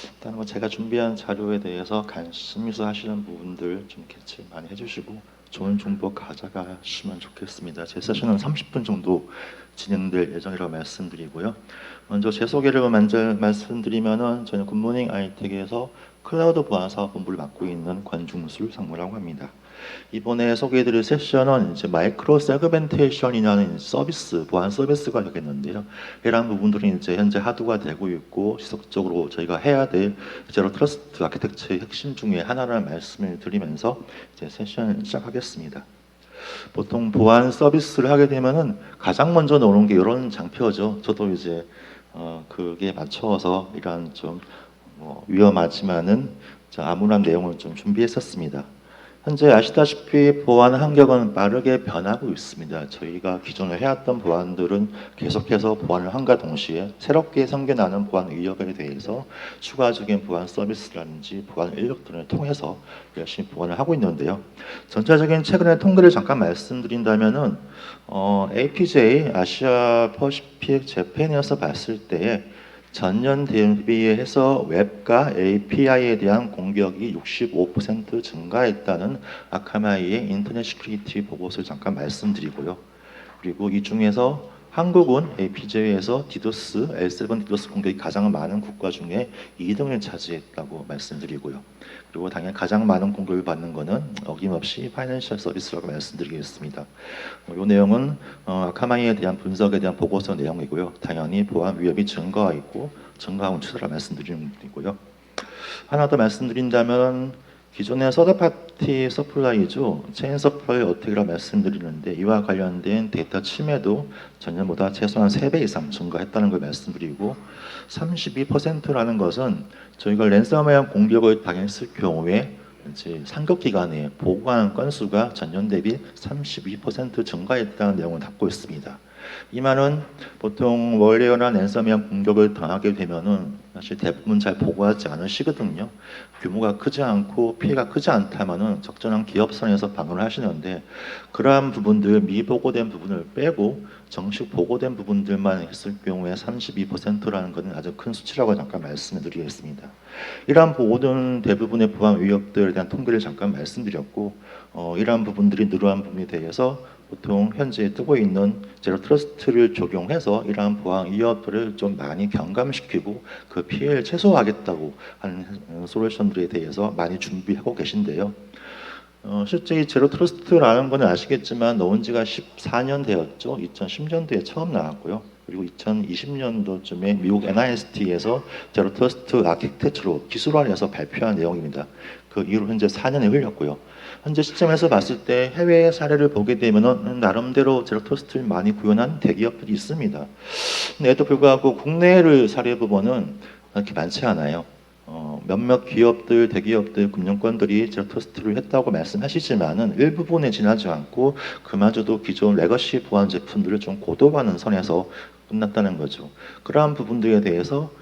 일단 제가 준비한 자료에 대해서 관심 있어 하시는 부분들 좀 캐치 많이 해주시고 좋은 정보 가져가시면 좋겠습니다. 제 세션은 30분 정도 진행될 예정이라고 말씀드리고요. 먼저 제 소개를 먼저 말씀드리면은 저는 굿모닝 아이텍에서 클라우드 보안 사업 본부를 맡고 있는 권중술 상무라고 합니다. 이번에 소개해드릴 세션은 이제 마이크로 세그멘테이션이라는 서비스, 보안 서비스가 되겠는데요. 이러한 부분들이 이제 현재 하드가 되고 있고 지속적으로 저희가 해야 될 제로 트러스트 아키텍처의 핵심 중에 하나라는 말씀을 드리면서 이제 세션을 시작하겠습니다. 보통 보안 서비스를 하게 되면은 가장 먼저 나오는 게 이런 장표죠. 저도 이제 그게 맞춰서 이러한 좀 위험하지만은 암울한 내용을 좀 준비했었습니다. 현재 아시다시피 보안 환경은 빠르게 변하고 있습니다. 저희가 기존에 해왔던 보안들은 계속해서 보안을 함과 동시에 새롭게 생겨나는 보안 위협에 대해서 추가적인 보안 서비스라든지 보안 인력들을 통해서 열심히 보안을 하고 있는데요. 전체적인 최근의 통계를 잠깐 말씀드린다면은 APJ 아시아 퍼시픽 재팬에서 봤을 때에 전년 대비해서 웹과 API에 대한 공격이 65% 증가했다는 아카마이의 인터넷 시큐리티 보고서를 잠깐 말씀드리고요. 그리고 이 중에서 한국은 APJ에서 디도스, L7 디도스 공격이 가장 많은 국가 중에 2등을 차지했다고 말씀드리고요. 그리고 당연히 가장 많은 공격을 받는 것은 어김없이 파이낸셜 서비스라고 말씀드리겠습니다. 이 내용은 아카마이에 대한 분석에 대한 보고서 내용이고요. 당연히 보안 위협이 증가하고 추세라 말씀드리고요. 하나 더 말씀드린다면 기존의 서드파티 서플라이죠. 체인 서플라이 어택이라 말씀드리는데 이와 관련된 데이터 침해도 전년보다 최소한 3배 이상 증가했다는 걸 말씀드리고 32%라는 것은 저희가 랜섬웨어 공격을 당했을 경우에 이제 상급 기간에 보고한 건수가 전년 대비 32% 증가했다는 내용을 담고 있습니다. 이 말은 보통 월웨어나 랜섬웨어 공격을 당하게 되면은 사실 대부분 잘 보고하지 않으시거든요. 규모가 크지 않고 피해가 크지 않다면은 적절한 기업선에서 방어를 하시는데 그러한 부분들 미보고된 부분을 빼고 정식 보고된 부분들만 했을 경우에 32%라는 것은 아주 큰 수치라고 잠깐 말씀을 드리겠습니다. 이러한 모든 대부분의 보안 위협들에 대한 통계를 잠깐 말씀드렸고 이러한 부분들이 늘어난 부분에 대해서 보통 현재 뜨고 있는 제로 트러스트를 적용해서 이러한 보안 위협들을 좀 많이 경감시키고 그 피해를 최소화하겠다고 하는 솔루션들에 대해서 많이 준비하고 계신데요. 실제 이 제로 트러스트라는 거는 아시겠지만 나온 지가 14년 되었죠. 2010년도에 처음 나왔고요. 그리고 2020년도쯤에 미국 NIST에서 제로 트러스트 아키텍처로 기술화해서 발표한 내용입니다. 그 이후로 현재 4년이 흘렸고요. 현재 시점에서 봤을 때 해외 사례를 보게 되면은 나름대로 제로 트러스트를 많이 구현한 대기업들이 있습니다. 그런데도 불구하고 국내를 사례 보면은 그렇게 많지 않아요. 몇몇 기업들, 대기업들, 금융권들이 제로 트러스트를 했다고 말씀하시지만은 일부분에 지나지 않고 그마저도 기존 레거시 보안 제품들을 좀 고도화하는 선에서 끝났다는 거죠. 그러한 부분들에 대해서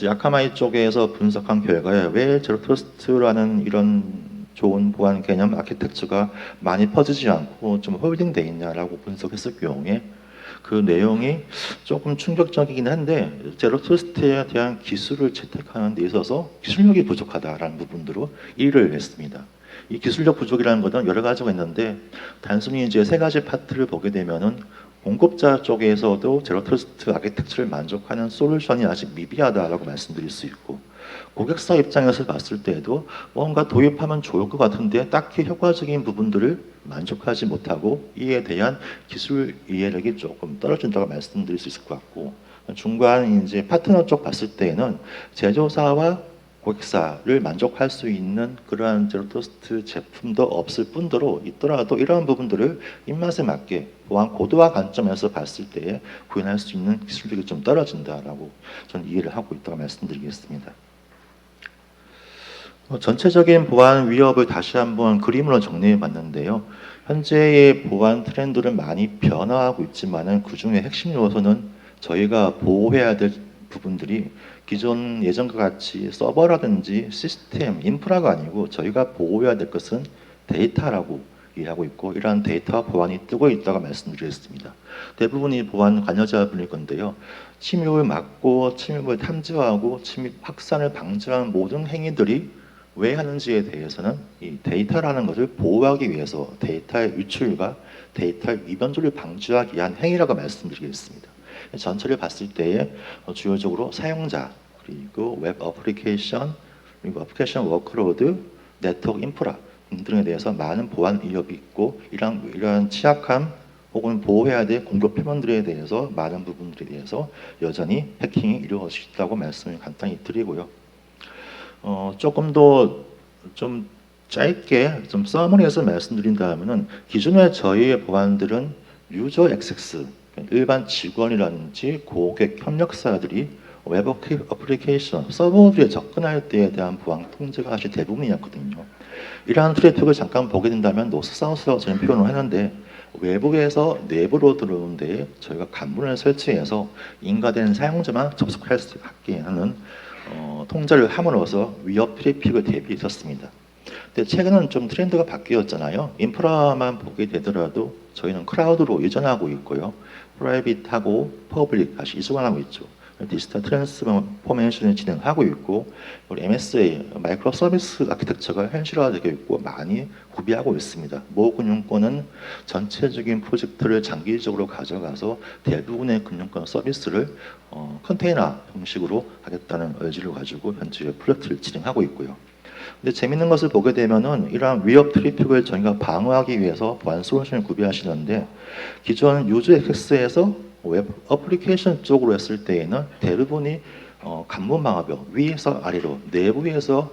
아카마이 쪽에서 분석한 결과에 왜 제로 트러스트라는 이런 좋은 보안 개념 아키텍처가 많이 퍼지지 않고 좀 홀딩돼 있냐라고 분석했을 경우에 그 내용이 조금 충격적이긴 한데 제로 트러스트에 대한 기술을 채택하는 데 있어서 기술력이 부족하다라는 부분으로 일을 했습니다. 이 기술력 부족이라는 것은 여러 가지가 있는데 단순히 이제 세 가지 파트를 보게 되면은 공급자 쪽에서도 제로 트러스트 아키텍처를 만족하는 솔루션이 아직 미비하다라고 말씀드릴 수 있고 고객사 입장에서 봤을 때에도 뭔가 도입하면 좋을 것 같은데 딱히 효과적인 부분들을 만족하지 못하고 이에 대한 기술 이해력이 조금 떨어진다고 말씀드릴 수 있을 것 같고 중간 이제 파트너 쪽 봤을 때에는 제조사와 고객사를 만족할 수 있는 그러한 제로 트러스트 제품도 없을 뿐더러 있더라도 이러한 부분들을 입맛에 맞게 보안 고도화 관점에서 봤을 때 구현할 수 있는 기술력이 좀 떨어진다라고 저는 이해를 하고 있다고 말씀드리겠습니다. 전체적인 보안 위협을 다시 한번 그림으로 정리해 봤는데요. 현재의 보안 트렌드는 많이 변화하고 있지만은 그 중에 핵심 요소는 저희가 보호해야 될 부분들이 기존 예전과 같이 서버라든지 시스템, 인프라가 아니고 저희가 보호해야 될 것은 데이터라고 이해하고 있고 이러한 데이터 보안이 뜨고 있다고 말씀드리겠습니다. 대부분이 보안 관여자분일 건데요. 침입을 막고 침입을 탐지하고 침입 확산을 방지하는 모든 행위들이 왜 하는지에 대해서는 이 데이터라는 것을 보호하기 위해서 데이터의 유출과 데이터의 위변조를 방지하기 위한 행위라고 말씀드리겠습니다. 전체를 봤을 때에 주요적으로 사용자, 그리고 웹 어플리케이션, 그리고 어플리케이션 워크로드, 네트워크 인프라 등등에 대해서 많은 보안 위협이 있고 이러한 취약함 혹은 보호해야 될 공격 표현들에 대해서 많은 부분들에 대해서 여전히 해킹이 이루어질 수 있다고 말씀을 간단히 드리고요. 조금 더 좀 짧게 좀 서머리해서 말씀드린다면은 기존의 저희의 보안들은 유저 액세스, 일반 직원이라든지 고객 협력사들이 웹 어플리케이션 서버들에 접근할 때에 대한 보안 통제가 사실 대부분이었거든요. 이러한 트래픽을 잠깐 보게 된다면 노스-사우스라고 저는 표현을 하는데 외부에서 내부로 들어오는데 저희가 관문을 설치해서 인가된 사용자만 접속할 수 있게 하는 통제를 함으로써 위협 트래픽을 대비했었습니다. 근데 최근은 좀 트렌드가 바뀌었잖아요. 인프라만 보게 되더라도 저희는 클라우드로 이전하고 있고요. 프라이빗하고 퍼블릭 다시 이전하고 있죠. 디지털 트랜스포메이션을 진행하고 있고 우리 MSA 마이크로 서비스 아키텍처가 현실화되고 있고 많이 구비하고 있습니다. 모 금융권은 전체적인 프로젝트를 장기적으로 가져가서 대부분의 금융권 서비스를 컨테이너 형식으로 하겠다는 의지를 가지고 현재 프로젝트를 진행하고 있고요. 근데 재밌는 것을 보게 되면은 이러한 위협 트래픽을 저희가 방어하기 위해서 보안 솔루션을 구비하시는데 기존 유저 액세스에서 웹 어플리케이션 쪽으로 했을 때에는 대부분이 관문 방어벽 위에서 아래로 내부에서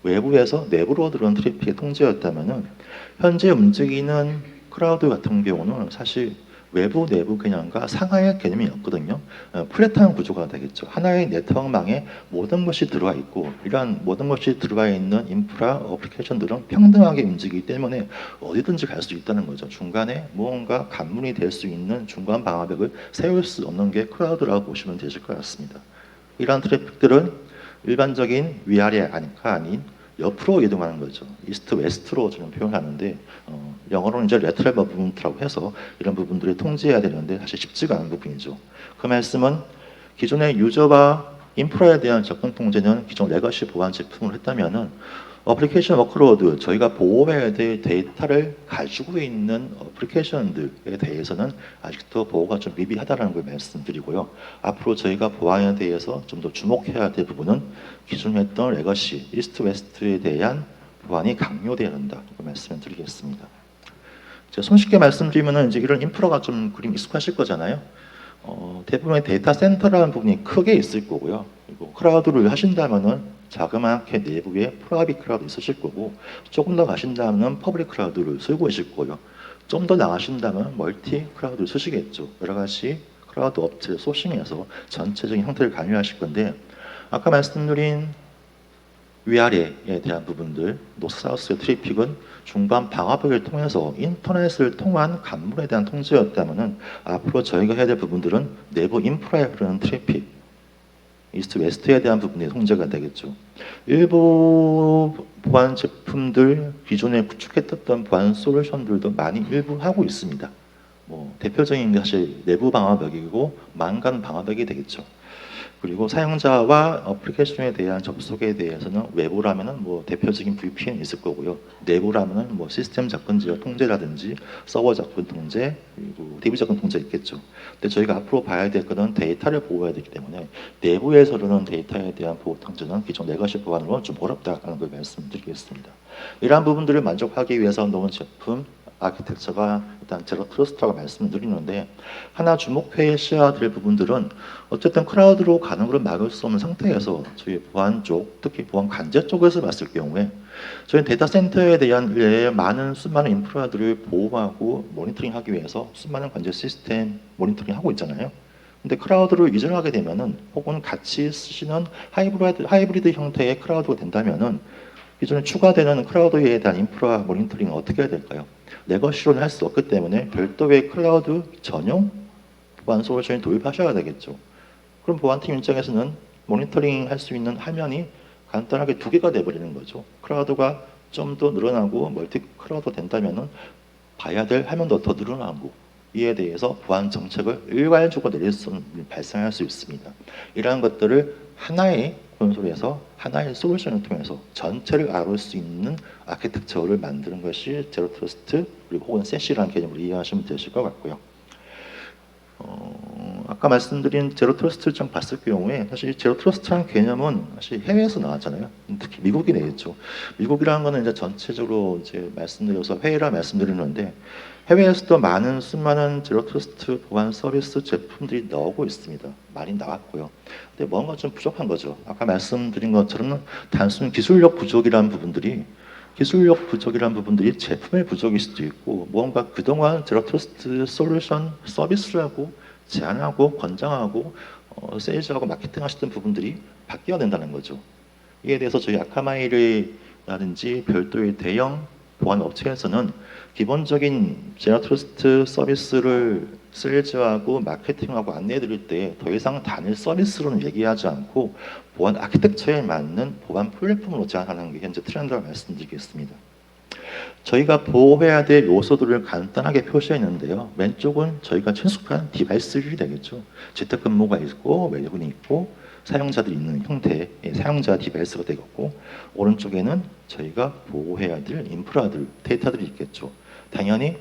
외부에서 내부로 들어온 트래픽의 통제였다면은 현재 움직이는 클라우드 같은 경우는 사실 외부 내부 개념과 상하의 개념이 없거든요. 플랫한 구조가 되겠죠. 하나의 네트워크망에 모든 것이 들어와 있고 이러한 모든 것이 들어와 있는 인프라 어플리케이션들은 평등하게 움직이기 때문에 어디든지 갈 수 있다는 거죠. 중간에 무언가 관문이 될 수 있는 중간 방어벽을 세울 수 없는 게 클라우드라고 보시면 되실 것 같습니다. 이러한 트래픽들은 일반적인 위아래가 아닌 옆으로 이동하는 거죠. 이스트 웨스트로 저는 표현하는데 영어로는 이제 레터럴 무브먼트라고 해서 이런 부분들을 통제해야 되는데 사실 쉽지가 않은 부분이죠. 그 말씀은 기존의 유저와 인프라에 대한 접근 통제는 기존 레거시 보안 제품을 했다면은 어플리케이션 워크로드 저희가 보호해야 될 데이터를 가지고 있는 어플리케이션들에 대해서는 아직도 보호가 좀 미비하다는 걸 말씀드리고요. 앞으로 저희가 보안에 대해서 좀 더 주목해야 될 부분은 기존에 했던 레거시 이스트 웨스트에 대한 보안이 강요되어야 한다. 그 말씀을 드리겠습니다. 손쉽게 말씀드리면은 이제 이런 인프라가 좀 그림 익숙하실 거잖아요. 대부분의 데이터 센터라는 부분이 크게 있을 거고요. 그리고 클라우드를 하신다면은 자그맣게 내부에 프라이빗 클라우드 있으실 거고 조금 더 가신다면 퍼블릭 클라우드를 쓰고 계실 거고요. 좀 더 나가신다면 멀티 클라우드를 쓰시겠죠. 여러 가지 클라우드 업체를 소싱해서 전체적인 형태를 강요하실 건데 아까 말씀드린 위아래에 대한 부분들, 노스사우스의 트래픽은 중간 방화벽을 통해서 인터넷을 통한 관문에 대한 통제였다면은 앞으로 저희가 해야 될 부분들은 내부 인프라에 흐르는 트래픽, 이스트 웨스트에 대한 부분이 통제가 되겠죠. 일부 보안 제품들 기존에 구축했던 보안 솔루션들도 많이 일부 하고 있습니다. 대표적인 게 사실 내부 방화벽이고 망간 방화벽이 되겠죠. 그리고 사용자와 어플리케이션에 대한 접속에 대해서는 외부라면은 대표적인 VPN 있을 거고요. 내부라면은 시스템 접근 지역 통제라든지 서버 접근 통제 그리고 DB 접근 통제 있겠죠. 근데 저희가 앞으로 봐야 될 거는 데이터를 보호해야 되기 때문에 내부에서 흐르는 데이터에 대한 보호 통제는 기존 레거시 보안으로 좀 어렵다는 걸 말씀드리겠습니다. 이러한 부분들을 만족하기 위해서 놓은 제품 아키텍처가 일단 제로 트러스트라고 말씀드리는데 하나 주목해야 될 부분들은 어쨌든 클라우드로 가는 걸 막을 수 없는 상태에서 저희 보안 쪽, 특히 보안 관제 쪽에서 봤을 경우에 저희 데이터 센터에 대한 많은 수많은 인프라들을 보호하고 모니터링하기 위해서 수많은 관제 시스템 모니터링 하고 있잖아요. 근데 클라우드로 이전하게 되면은 혹은 같이 쓰시는 하이브리드 형태의 클라우드가 된다면은 기존에 추가되는 클라우드에 대한 인프라 모니터링은 어떻게 해야 될까요? 레거시로는 할 수 없기 때문에 별도의 클라우드 전용 보안 솔루션을 도입하셔야 되겠죠. 그럼 보안팀 입장에서는 모니터링 할 수 있는 화면이 간단하게 두 개가 돼버리는 거죠. 클라우드가 좀 더 늘어나고 멀티 클라우드 된다면은 봐야 될 화면도 더 늘어나고 이에 대해서 보안 정책을 일괄적으로 내릴 수 발생할 수 있습니다. 이러한 것들을 하나의 콘솔에서 하나의 솔루션을 통해서 전체를 알을 수 있는 아키텍처를 만드는 것이 제로 트러스트 그리고 혹은 세시라는 개념으로 이해하시면 되실 것 같고요. 아까 말씀드린 제로 트러스트를 봤을 경우에 사실 제로 트러스트라는 개념은 사실 해외에서 나왔잖아요. 특히 미국이 내겠죠. 미국이라는 거는 이제 전체적으로 이제 말씀드려서 회의라 말씀드리는데 해외에서도 많은 수많은 제로 트러스트 보안 서비스 제품들이 나오고 있습니다. 많이 나왔고요. 근데 뭔가 좀 부족한 거죠. 아까 말씀드린 것처럼 단순 기술력 부족이라는 부분들이 제품의 부족일 수도 있고 뭔가 그동안 제로 트러스트 솔루션 서비스라고 제안하고 권장하고 세일즈하고 마케팅 하시던 부분들이 바뀌어야 된다는 거죠. 이에 대해서 저희 아카마이라든지 별도의 대형 보안 업체에서는 기본적인 제로 트러스트 서비스를 세일즈하고 마케팅하고 안내해 드릴 때 더 이상 단일 서비스로는 얘기하지 않고 보안 아키텍처에 맞는 보안 플랫폼으로 제안하는 게 현재 트렌드라고 말씀드리겠습니다. 저희가 보호해야 될 요소들을 간단하게 표시했는데요. 왼쪽은 저희가 친숙한 디바이스들이 되겠죠. 재택근무가 있고 외국인이 있고 사용자들이 있는 형태의 사용자 디바이스가 되겠고 오른쪽에는 저희가 보호해야 될 인프라들, 데이터들이 있겠죠. 당연히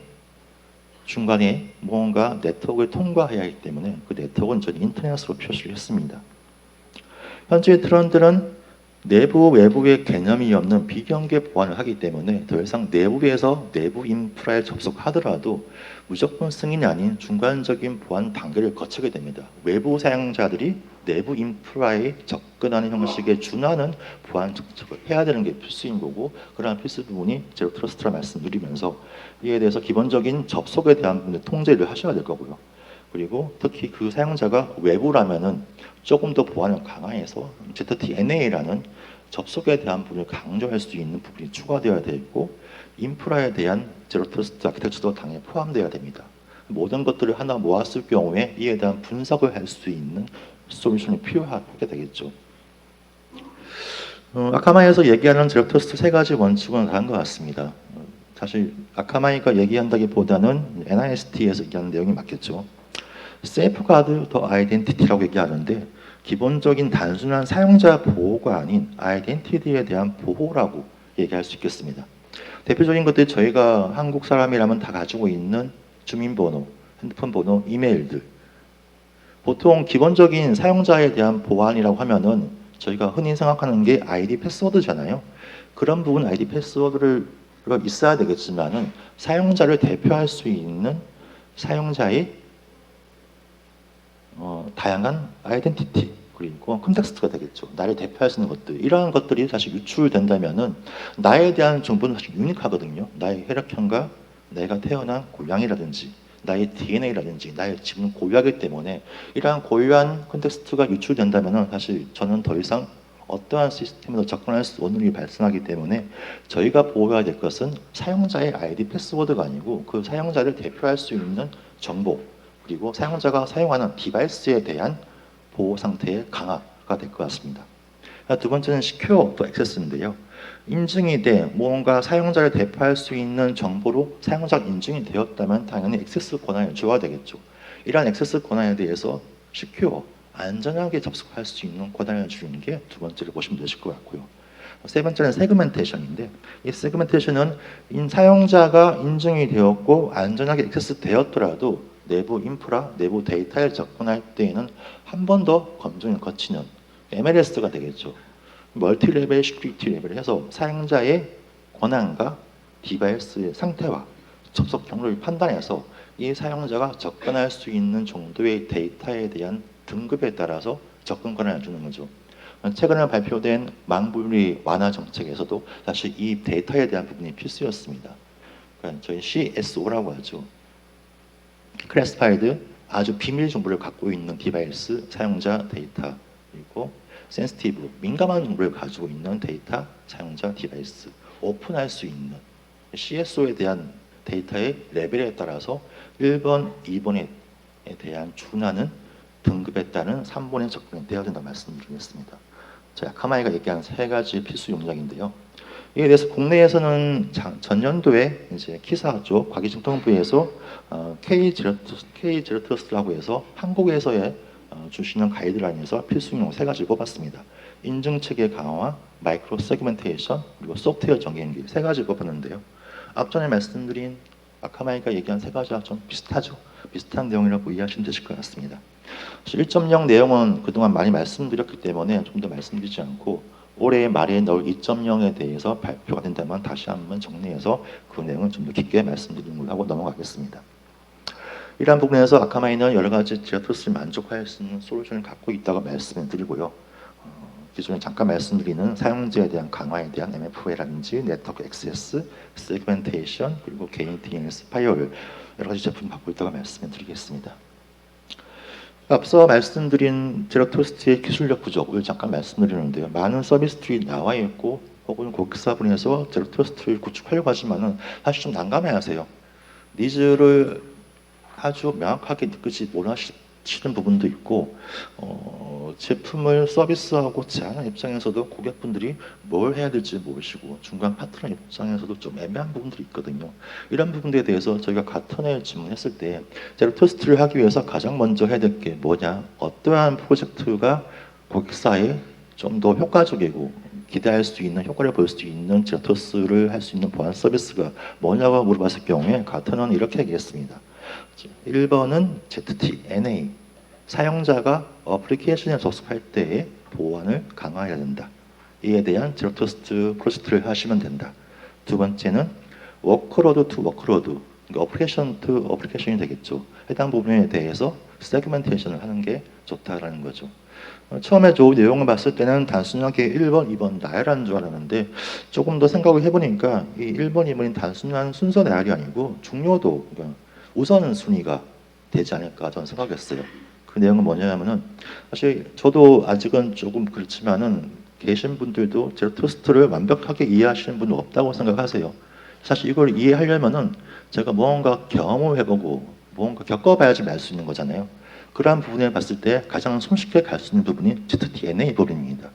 중간에 뭔가 네트워크를 통과해야 하기 때문에 그 네트워크는 저희 인터넷으로 표시를 했습니다. 현재 트렌드는 내부 외부의 개념이 없는 비경계 보안을 하기 때문에 더 이상 내부에서 내부 인프라에 접속하더라도 무조건 승인이 아닌 중간적인 보안 단계를 거치게 됩니다. 외부 사용자들이 내부 인프라에 접근하는 형식에 준하는 보안 정책을 해야 되는 게 필수인 거고 그러한 필수 부분이 제로 트러스트라 말씀드리면서 이에 대해서 기본적인 접속에 대한 부분을 통제를 하셔야 될 거고요. 그리고 특히 그 사용자가 외부라면은 조금 더 보안을 강화해서 ZTNA라는 접속에 대한 부분을 강조할 수 있는 부분이 추가되어야 되고 인프라에 대한 제로 트러스트 아키텍처도 당연히 포함되어야 됩니다. 모든 것들을 하나 모았을 경우에 이에 대한 분석을 할 수 있는 솔루션이 필요하게 되겠죠. 아카마이에서 얘기하는 제로 트러스트 세 가지 원칙은 다른 것 같습니다. 사실 아카마이가 얘기한다기보다는 NIST에서 얘기하는 내용이 맞겠죠. 세이프가드 더 아이덴티티라고 얘기하는데 기본적인 단순한 사용자 보호가 아닌 아이덴티티에 대한 보호라고 얘기할 수 있겠습니다. 대표적인 것들이 저희가 한국 사람이라면 다 가지고 있는 주민번호, 핸드폰 번호, 이메일들. 보통 기본적인 사용자에 대한 보안이라고 하면은 저희가 흔히 생각하는 게 아이디 패스워드잖아요. 그런 부분 아이디 패스워드를 있어야 되겠지만은 사용자를 대표할 수 있는 사용자의 다양한 아이덴티티 그리고 컨텍스트가 되겠죠. 나를 대표할 수 있는 것들 이러한 것들이 사실 유출된다면은 나에 대한 정보는 사실 유니크하거든요. 나의 혈액형과 내가 태어난 고향이라든지 나의 DNA라든지 나의 집은 고유하기 때문에 이러한 고유한 컨텍스트가 유출된다면은 사실 저는 더 이상 어떠한 시스템에도 접근할 수 없는 일이 발생하기 때문에 저희가 보호해야 될 것은 사용자의 아이디 패스워드가 아니고 그 사용자를 대표할 수 있는 정보 그리고 사용자가 사용하는 디바이스에 대한 보호 상태의 강화가 될 것 같습니다. 두 번째는 시큐어 또 액세스인데요. 인증이 돼 무언가 사용자를 대표할 수 있는 정보로 사용자가 인증이 되었다면 당연히 액세스 권한을 줘야 되겠죠. 이러한 액세스 권한에 대해서 시큐어, 안전하게 접속할 수 있는 권한을 주는 게 두 번째로 보시면 되실 것 같고요. 세 번째는 세그멘테이션인데 이 세그멘테이션은 사용자가 인증이 되었고 안전하게 액세스 되었더라도 내부 인프라, 내부 데이터에 접근할 때에는 한 번 더 검증을 거치는 MLS가 되겠죠. 멀티레벨 시큐리티 레벨을 해서 사용자의 권한과 디바이스의 상태와 접속 경로를 판단해서 이 사용자가 접근할 수 있는 정도의 데이터에 대한 등급에 따라서 접근 권한을 주는 거죠. 최근에 발표된 망분리 완화 정책에서도 사실 이 데이터에 대한 부분이 필수였습니다. 그러니까 저희 CSO라고 하죠. 클래스파이드 아주 비밀 정보를 갖고 있는 디바이스 사용자 데이터 그리고 센시티브 민감한 정보를 가지고 있는 데이터 사용자 디바이스 오픈할 수 있는 CSO에 대한 데이터의 레벨에 따라서 1번, 2번에 대한 준하는 등급에 따른 3번의 접근이 되어야 된다고 말씀드리겠습니다. 저희 아카마이가 얘기한 세 가지 필수 용량인데요. 이에 대해서 국내에서는 전년도에 이제 키사 쪽 과기정통부에서 K 제로트러스트라고 해서 한국에서의 주시는 가이드라인에서 필수용 3가지 뽑았습니다. 인증 체계 강화, 마이크로 세그멘테이션, 그리고 소프트웨어 정의기 3가지 뽑았는데요. 앞전에 말씀드린 아카마이가 얘기한 3가지와 좀 비슷하죠. 비슷한 내용이라고 이해하시면 되실 것 같습니다. 1.0 내용은 그동안 많이 말씀드렸기 때문에 좀 더 말씀드리지 않고 올해 말에 넣을 2.0에 대해서 발표가 된다면 다시 한번 정리해서 그 내용은 좀 더 깊게 말씀드리는 걸로 하고 넘어가겠습니다. 이러한 부분에서 아카마이는 여러 가지 제로트러스트를 만족할 수 있는 솔루션을 갖고 있다고 말씀을 드리고요. 기존에 잠깐 말씀드리는 사용자에 대한 강화에 대한 MFA라든지 네트워크 액세스, 세그멘테이션, 그리고 개인 DNS 파이어를 여러 가지 제품 갖고 있다고 말씀을 드리겠습니다. 앞서 말씀드린 제로트러스트의 기술력 부족을 잠깐 말씀드리는데요. 많은 서비스들이 나와 있고 혹은 고객사분에서 제로트러스트를 구축하려고 하지만은 사실 좀 난감해하세요. 니즈를 아주 명확하게 느끼지 못하시는 부분도 있고 제품을 서비스하고 제안하는 입장에서도 고객분들이 뭘 해야 될지 모르시고 중간 파트너 입장에서도 좀 애매한 부분들이 있거든요. 이런 부분들에 대해서 저희가 가턴을 질문했을 때 제로트러스트를 하기 위해서 가장 먼저 해야 될 게 뭐냐, 어떠한 프로젝트가 고객사에 좀 더 효과적이고 기대할 수 있는, 효과를 볼 수 있는 제로트러스트를 할 수 있는 보안 서비스가 뭐냐고 물어봤을 경우에 가턴은 이렇게 얘기했습니다. 1번은 ZTNA, 사용자가 어플리케이션에 접속할 때의 보안을 강화해야 된다. 이에 대한 제로트러스트 프로젝트를 하시면 된다. 두 번째는 워크로드 투 워크로드, 그러니까 어플리케이션 투 어플리케이션이 되겠죠. 해당 부분에 대해서 세그멘테이션을 하는 게 좋다라는 거죠. 처음에 저 내용을 봤을 때는 단순하게 1번, 2번 나열하는 줄 알았는데 조금 더 생각을 해보니까 이 1번, 2번이 단순한 순서 나열이 아니고 중요도, 그러니까 우선순위가 되지 않을까 저는 생각했어요. 그 내용은 뭐냐면은 사실 저도 아직은 조금 그렇지만은 계신 분들도 제로트러스트를 완벽하게 이해하시는 분은 없다고 생각하세요. 사실 이걸 이해하려면은 제가 무언가 경험을 해보고 무언가 겪어봐야지 알 수 있는 거잖아요. 그러한 부분을 봤을 때 가장 손쉽게 갈 수 있는 부분이 ZTNA 부분입니다.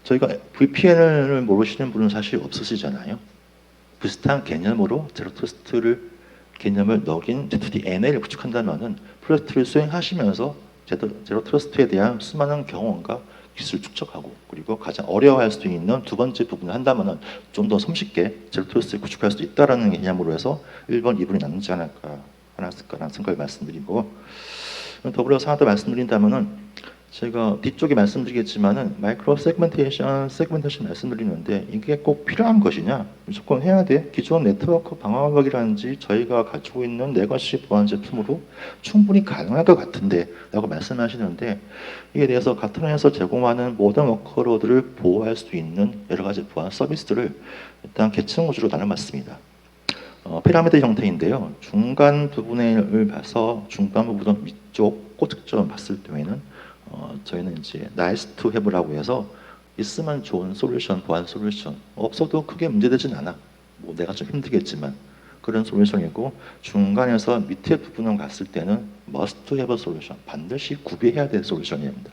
저희가 VPN을 모르시는 분은 사실 없으시잖아요. 비슷한 개념으로 제로트러스트를 개념을 넣인 ZTNA를 구축한다면은 프로젝트를 수행하시면서 제로트러스트에 대한 수많은 경험과 기술 축적하고 그리고 가장 어려워할 수 있는 두 번째 부분을 한다면은 좀 더 손쉽게 제로트러스트를 구축할 수 있다라는 개념으로 해서 1번, 2번이 남지 않았을까라는 생각을 말씀드리고, 더불어서 하나 더 말씀드린다면은 제가 뒤쪽에 말씀드리겠지만은 마이크로 세그멘테이션 말씀드리는데 이게 꼭 필요한 것이냐? 무조건 해야 돼? 기존 네트워크 방어막이라든지 저희가 가지고 있는 레거시 보안 제품으로 충분히 가능할 것 같은데 라고 말씀하시는데, 이에 대해서 가턴에서 제공하는 모든 워크로드를 보호할 수 있는 여러 가지 보안 서비스들을 일단 계층 구조로 나눠봤습니다. 피라미드 형태인데요. 중간 부분을 봐서 중간 부분 위쪽 꼬측점 봤을 경우에는 저희는 이제 nice to have라고 해서 있으면 좋은 솔루션, 보안 솔루션, 없어도 크게 문제되진 않아. 뭐 내가 좀 힘들겠지만 그런 솔루션이고, 중간에서 밑에 부분을 갔을 때는 must have 솔루션, 반드시 구비해야 될 솔루션입니다.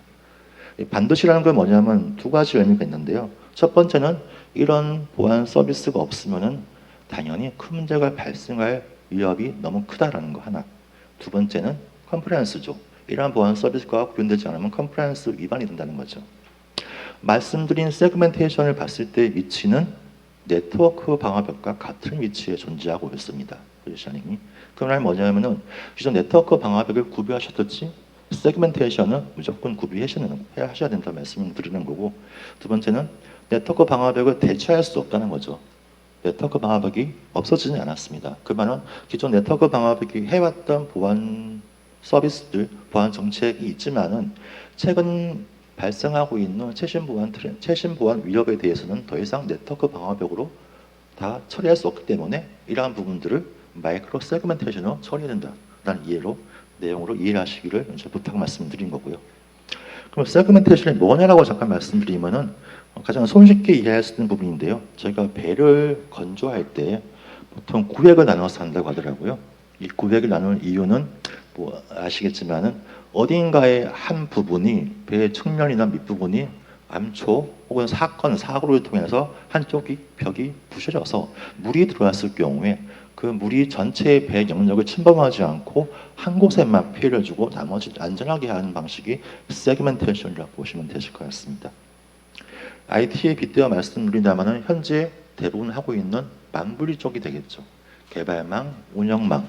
반드시라는 건 뭐냐면 두 가지 의미가 있는데요. 첫 번째는 이런 보안 서비스가 없으면은 당연히 큰 문제가 발생할 위협이 너무 크다라는 거 하나. 두 번째는 컴플라이언스죠. 이러한 보안 서비스가 구현되지 않으면 컴플라이언스 위반이 된다는 거죠. 말씀드린 세그멘테이션을 봤을 때 위치는 네트워크 방화벽과 같은 위치에 존재하고 있습니다. 포지셔닝이. 그 말은 뭐냐면은 기존 네트워크 방화벽을 구비하셨듯이 세그멘테이션은 무조건 구비하셔야 된다 말씀을 드리는 거고, 두 번째는 네트워크 방화벽을 대체할 수 없다는 거죠. 네트워크 방화벽이 없어지지 않았습니다. 그 말은 기존 네트워크 방화벽이 해왔던 보안 서비스들, 보안 정책이 있지만은 최근 발생하고 있는 최신 보안 위협에 대해서는 더 이상 네트워크 방화벽으로 다 처리할 수 없기 때문에 이러한 부분들을 마이크로 세그멘테이션으로 처리해야 된다라는 내용으로 이해하시기를 부탁 말씀드린 거고요. 그럼 세그멘테이션이 뭐냐라고 잠깐 말씀드리면은 가장 손쉽게 이해할 수 있는 부분인데요. 저희가 배를 건조할 때 보통 구획을 나눠서 한다고 하더라고요. 이 구획을 나누는 이유는 뭐 아시겠지만은 어딘가의 한 부분이 배의 측면이나 밑부분이 암초 혹은 사건, 사고를 통해서 한쪽이 벽이 부셔져서 물이 들어왔을 경우에 그 물이 전체의 배 영역을 침범하지 않고 한 곳에만 피해를 주고 나머지 안전하게 하는 방식이 세그멘테이션이라고 보시면 되실 것 같습니다. IT에 빗대어 말씀드린다면 현재 대부분 하고 있는 망분리 쪽이 되겠죠. 개발망, 운영망,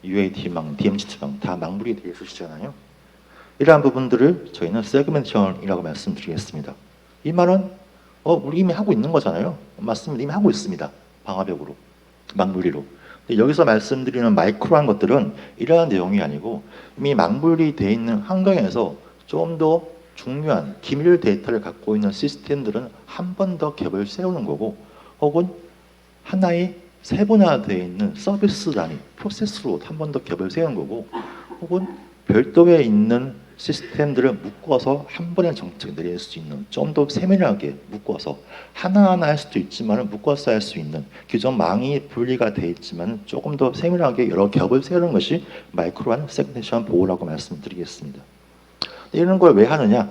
UAT망, DMZ망 다 망분리 되어 있으시잖아요. 이러한 부분들을 저희는 세그멘테이션이라고 말씀드리겠습니다. 이 말은 우리 이미 하고 있는 거잖아요. 맞습니다. 이미 하고 있습니다. 방화벽으로, 망분리로. 여기서 말씀드리는 마이크로한 것들은 이러한 내용이 아니고 이미 망분리되어 있는 환경에서 좀 더 중요한 기밀 데이터를 갖고 있는 시스템들은 한 번 더 겹을 세우는 거고, 혹은 하나의 세분화되어 있는 서비스 단위, 프로세스로 한 번 더 겹을 세우는 거고, 혹은 별도에 있는 시스템들을 묶어서 한 번에 정책을 내릴 수 있는, 좀 더 세밀하게 묶어서 하나하나 할 수도 있지만 묶어서 할 수 있는, 기존 망이 분리가 되어 있지만 조금 더 세밀하게 여러 겹을 세우는 것이 마이크로한 세그멘테이션 보호라고 말씀드리겠습니다. 이런 걸 왜 하느냐?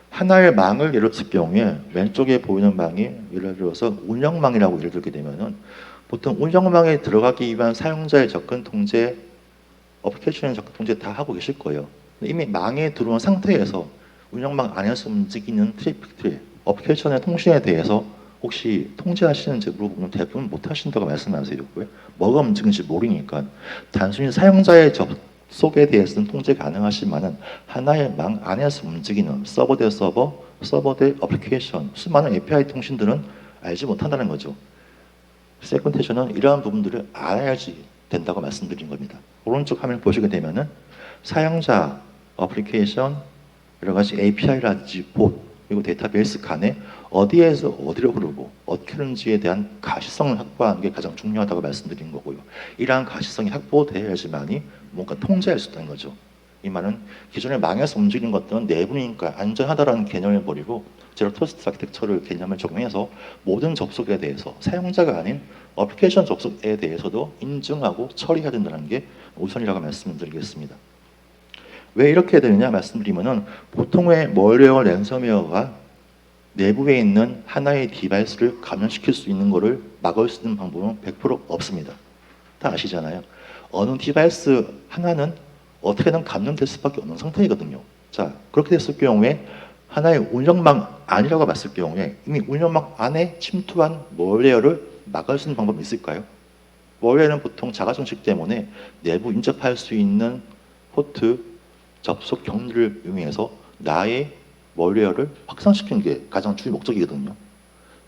하나의 망을 예를 들 경우에 왼쪽에 보이는 망이 예를 들어서 운영망이라고 예를 들게 되면은 보통 운영망에 들어가기 위한 사용자의 접근 통제, 어플리케이션의 접근 통제 다 하고 계실 거예요. 이미 망에 들어온 상태에서 운영망 안에서 움직이는 트래픽 트레, 어플리케이션의 통신에 대해서 혹시 통제하시는지 물어보면 대부분 못 하신다고 말씀하세요. 왜? 뭐가 움직이는지 모르니까. 단순히 사용자의 접속에 대해서는 통제 가능하지만은 하나의 망 안에서 움직이는 서버 대 서버, 서버 대 어플리케이션, 수많은 API 통신들은 알지 못한다는 거죠. 세그멘테이션은 이러한 부분들을 알아야지 된다고 말씀드린 겁니다. 오른쪽 화면 보시게 되면은 사용자, 어플리케이션, 여러 가지 API라든지 봇, 그리고 데이터베이스 간에 어디에서 어디로 흐르고 어떻게 하는지에 대한 가시성을 확보하는 게 가장 중요하다고 말씀드린 거고요. 이러한 가시성이 확보되어야지만이 뭔가 통제할 수 있다는 거죠. 이 말은 기존에 망에서 움직이는 것들은 내부니까 안전하다라는 개념을 버리고 제로 트러스트 아키텍처를 개념을 적용해서 모든 접속에 대해서 사용자가 아닌 어플리케이션 접속에 대해서도 인증하고 처리해야 된다는 게 우선이라고 말씀드리겠습니다. 왜 이렇게 되느냐 말씀드리면은 보통의 멀웨어, 랜섬웨어가 내부에 있는 하나의 디바이스를 감염시킬 수 있는 것을 막을 수 있는 방법은 100% 없습니다. 다 아시잖아요. 어느 디바이스 하나는 어떻게든 감염될 수밖에 없는 상태이거든요. 자, 그렇게 됐을 경우에 하나의 운영망 아니라고 봤을 경우에 이미 운영망 안에 침투한 멀웨어를 막을 수 있는 방법이 있을까요? 멀웨어는 보통 자가 증식 때문에 내부 인접할 수 있는 포트 접속 경로를 이용해서 나의 멀웨어를 확산시키는 게 가장 주요 목적이거든요.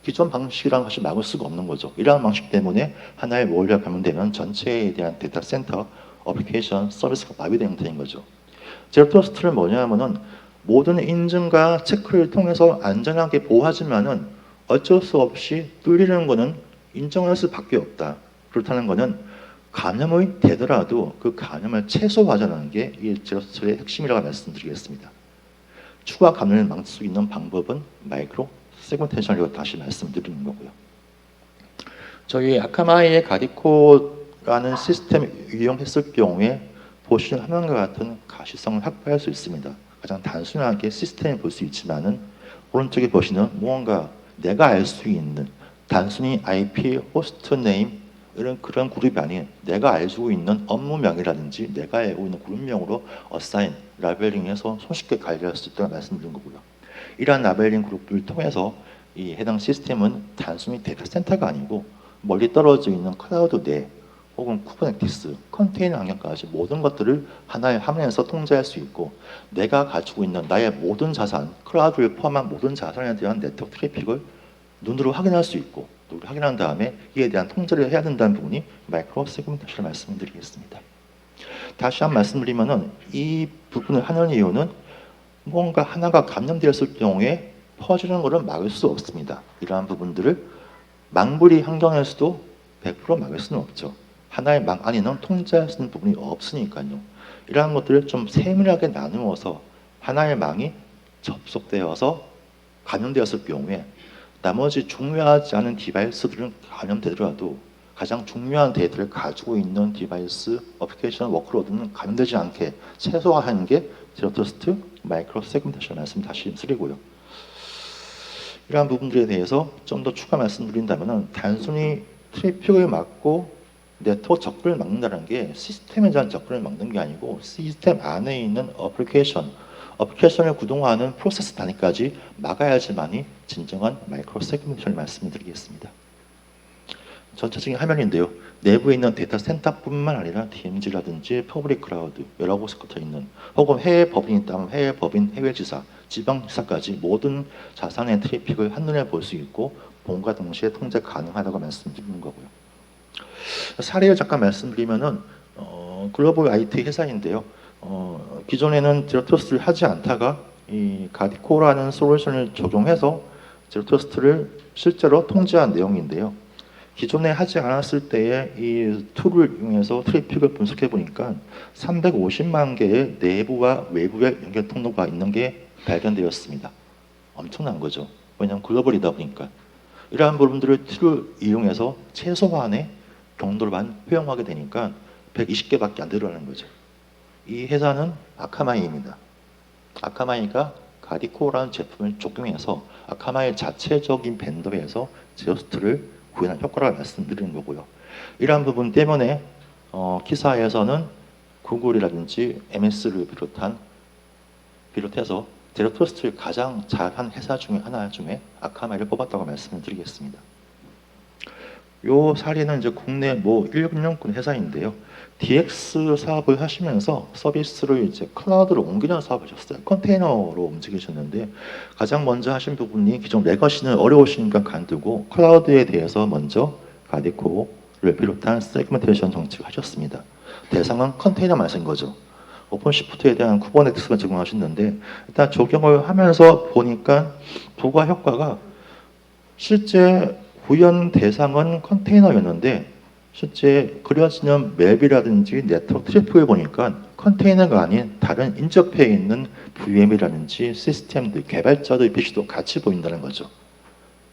기존 방식이랑 사실 막을 수가 없는 거죠. 이러한 방식 때문에 하나의 멀웨어 감염되면 전체에 대한 데이터 센터, 어플리케이션, 서비스가 마비되는 되는 거죠. 제로 트러스트를 뭐냐면은 모든 인증과 체크를 통해서 안전하게 보호하지만은 어쩔 수 없이 뚫리는 거는 인정할 수밖에 없다. 그렇다는 거는 감염이 되더라도 그 감염을 최소화하자는 게 이 제로 트러스트의 핵심이라고 말씀드리겠습니다. 추가 감염을 막을 수 있는 방법은 마이크로 세그멘테이션이라고 다시 말씀드리는 거고요. 저희 아카마이의 가디코라는 시스템을 이용했을 경우에 보시는 화면과 같은 가시성을 확보할 수 있습니다. 가장 단순하게 시스템을 볼 수 있지만은 오른쪽에 보시는 무언가 내가 알 수 있는 단순히 IP, 호스트 네임 이런 그런 그룹이 아닌 내가 알고 있는 업무명이라든지 내가 알고 있는 그룹명으로 어사인, 라벨링해서 손쉽게 관리할 수 있다고 말씀드린 거고요. 이러한 라벨링 그룹을 통해서 이 해당 시스템은 단순히 데이터 센터가 아니고 멀리 떨어져 있는 클라우드 내 혹은 쿠버네티스, 컨테이너 환경까지 모든 것들을 하나의 화면에서 통제할 수 있고 내가 가지고 있는 나의 모든 자산, 클라우드를 포함한 모든 자산에 대한 네트워크 트래픽을 눈으로 확인할 수 있고 눈으로 확인한 다음에 이에 대한 통제를 해야 된다는 부분이 마이크로 세그멘테이션을 말씀드리겠습니다. 다시 한번 말씀드리면은 이 부분을 하는 이유는 뭔가 하나가 감염되었을 경우에 퍼지는 것을 막을 수 없습니다. 이러한 부분들을 망분리 환경에서도 100% 막을 수는 없죠. 하나의 망 안에는 통제할 수 있는 부분이 없으니까요. 이러한 것들을 좀 세밀하게 나누어서 하나의 망이 접속되어서 감염되었을 경우에 나머지 중요하지 않은 디바이스들은 감염되더라도 가장 중요한 데이터를 가지고 있는 디바이스, 어플리케이션, 워크로드는 감염되지 않게 최소화하는 게 제로 트러스트, 마이크로 세그멘테이션 말씀 다시 드리고요. 이러한 부분들에 대해서 좀 더 추가 말씀드린다면 단순히 트래픽을 막고 네트워크 접근을 막는다는 게 시스템에 대한 접근을 막는 게 아니고 시스템 안에 있는 어플리케이션을 구동하는 프로세스 단위까지 막아야지만이 진정한 마이크로 세그멘테이션을 말씀드리겠습니다. 전체적인 화면인데요. 내부에 있는 데이터 센터뿐만 아니라 DMZ라든지 퍼블릭 클라우드 여러 곳에 꽂혀 있는 혹은 해외 법인이 있다면 해외 법인, 해외 지사, 지방 지사까지 모든 자산의 트래픽을 한눈에 볼 수 있고 본과 동시에 통제 가능하다고 말씀드리는 거고요. 사례를 잠깐 말씀드리면은 글로벌 IT 회사인데요. 기존에는 제로 트러스트를 하지 않다가 이 가디코라는 솔루션을 적용해서 제로 트러스트를 실제로 통제한 내용인데요. 기존에 하지 않았을 때에 이 툴을 이용해서 트래픽을 분석해 보니까 350만 개의 내부와 외부의 연결 통로가 있는 게 발견되었습니다. 엄청난 거죠. 왜냐하면 글로벌이다 보니까. 이러한 부분들을 툴을 이용해서 최소한의 경도로만 허용하게 되니까 120개밖에 안 들어가는 거죠. 이 회사는 아카마이입니다. 아카마이가 가디코라는 제품을 적용해서 아카마이 자체적인 벤더에서 제로스트를 구현한 효과를 말씀드리는 거고요. 이러한 부분 때문에 기사에서는 구글이라든지 MS를 비롯해서 제로 트러스트를 가장 잘한 회사 중에 하나 중에 아카마이를 뽑았다고 말씀을 드리겠습니다. 요 사례는 이제 국내 뭐 1금융권 회사인데요. DX 사업을 하시면서 서비스를 이제 클라우드로 옮기는 사업을 하셨어요. 컨테이너로 움직이셨는데 가장 먼저 하신 부분이 기존 레거시는 어려우시니까 간두고 클라우드에 대해서 먼저 가디코를 비롯한 세그멘테이션 정책을 하셨습니다. 대상은 컨테이너만 쓴 거죠. 오픈시프트에 대한 쿠버네티스만 제공하셨는데 일단 적용을 하면서 보니까 부가 효과가 실제 구현 대상은 컨테이너였는데 실제 그려지는 맵이라든지 네트워크 트래픽을 보니까 컨테이너가 아닌 다른 인접해 있는 VM이라든지 시스템들, 개발자들 빛도 같이 보인다는 거죠.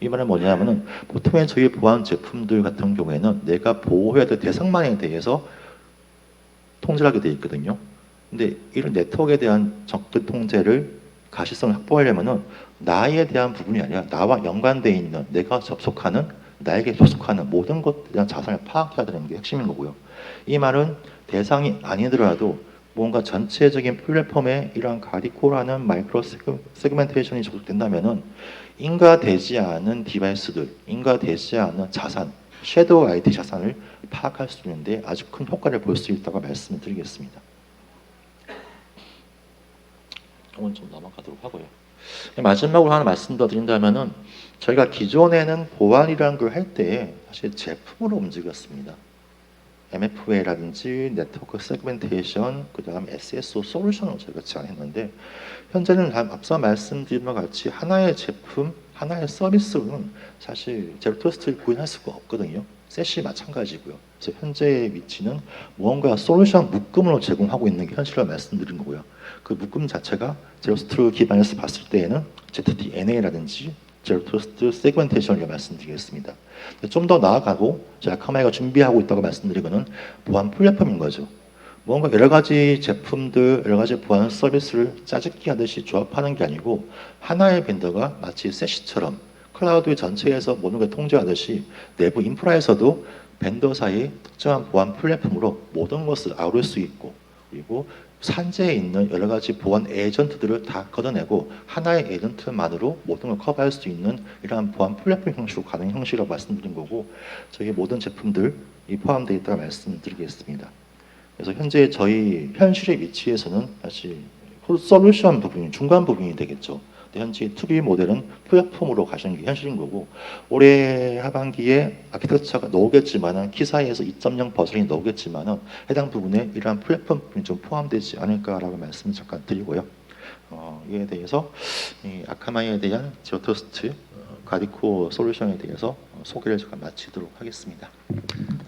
이 말은 뭐냐면은 보통의 저희 보안 제품들 같은 경우에는 내가 보호해야 될 대상만에 대해서 통제를 하게 되어 있거든요. 근데 이런 네트워크에 대한 접근 통제를 가시성을 확보하려면은 나에 대한 부분이 아니라 나와 연관되어 있는 내가 접속하는 나에게 접속하는 모든 것에 대한 자산을 파악해야 되는 게 핵심인 거고요. 이 말은 대상이 아니더라도 뭔가 전체적인 플랫폼에 이러한 가디코라는 마이크로 세그멘테이션이 접속된다면은 인가되지 않은 디바이스들, 인가되지 않은 자산, 섀도우 IT 자산을 파악할 수 있는데 아주 큰 효과를 볼 수 있다고 말씀을 드리겠습니다. 오늘 좀 넘어가도록 하고요. 마지막으로 하나 말씀 더 드린다면은 저희가 기존에는 보안이라는 걸 할 때 사실 제품으로 움직였습니다. MFA라든지 네트워크 세그멘테이션, 그 다음 SSO 솔루션을 저희가 제안했는데 현재는 앞서 말씀드린 것 같이 하나의 제품, 하나의 서비스로는 사실 제로 트러스트를 구현할 수가 없거든요. 셋이 마찬가지고요. 그래서 현재의 위치는 무언가 솔루션 묶음으로 제공하고 있는 게 현실을 말씀드린 거고요. 그 묶음 자체가 제로 트러스트 기반에서 봤을 때에는 ZTNA라든지 제로 트러스트 세그멘테이션을 말씀드리겠습니다. 좀 더 나아가고 제가 아카마이가 준비하고 있다고 말씀드리고는 보안 플랫폼인 거죠. 뭔가 여러 가지 제품들, 여러 가지 보안 서비스를 짜집기 하듯이 조합하는 게 아니고 하나의 벤더가 마치 셋시처럼 클라우드 전체에서 모든 걸 통제하듯이 내부 인프라에서도 벤더 사이 특정한 보안 플랫폼으로 모든 것을 아우를 수 있고 그리고 산재에 있는 여러 가지 보안 에이전트들을 다 걷어내고 하나의 에이전트만으로 모든 걸 커버할 수 있는 이러한 보안 플랫폼 형식으로 가는 형식이라고 말씀드린 거고 저희 모든 제품들이 포함되어 있다고 말씀드리겠습니다. 그래서 현재 저희 현실의 위치에서는 사실 솔루션 부분이 중간 부분이 되겠죠. 현재 2B 모델은 플랫폼으로 가시는 게 현실인 거고 올해 하반기에 아키텍처가 나오겠지만은 키사이에서 2.0 버전이 나오겠지만은 해당 부분에 이러한 플랫폼 부분이 좀 포함되지 않을까라고 말씀을 잠깐 드리고요. 이에 대해서 이 아카마이에 대한 제로 트러스트 가디코 솔루션에 대해서 소개를 잠깐 마치도록 하겠습니다.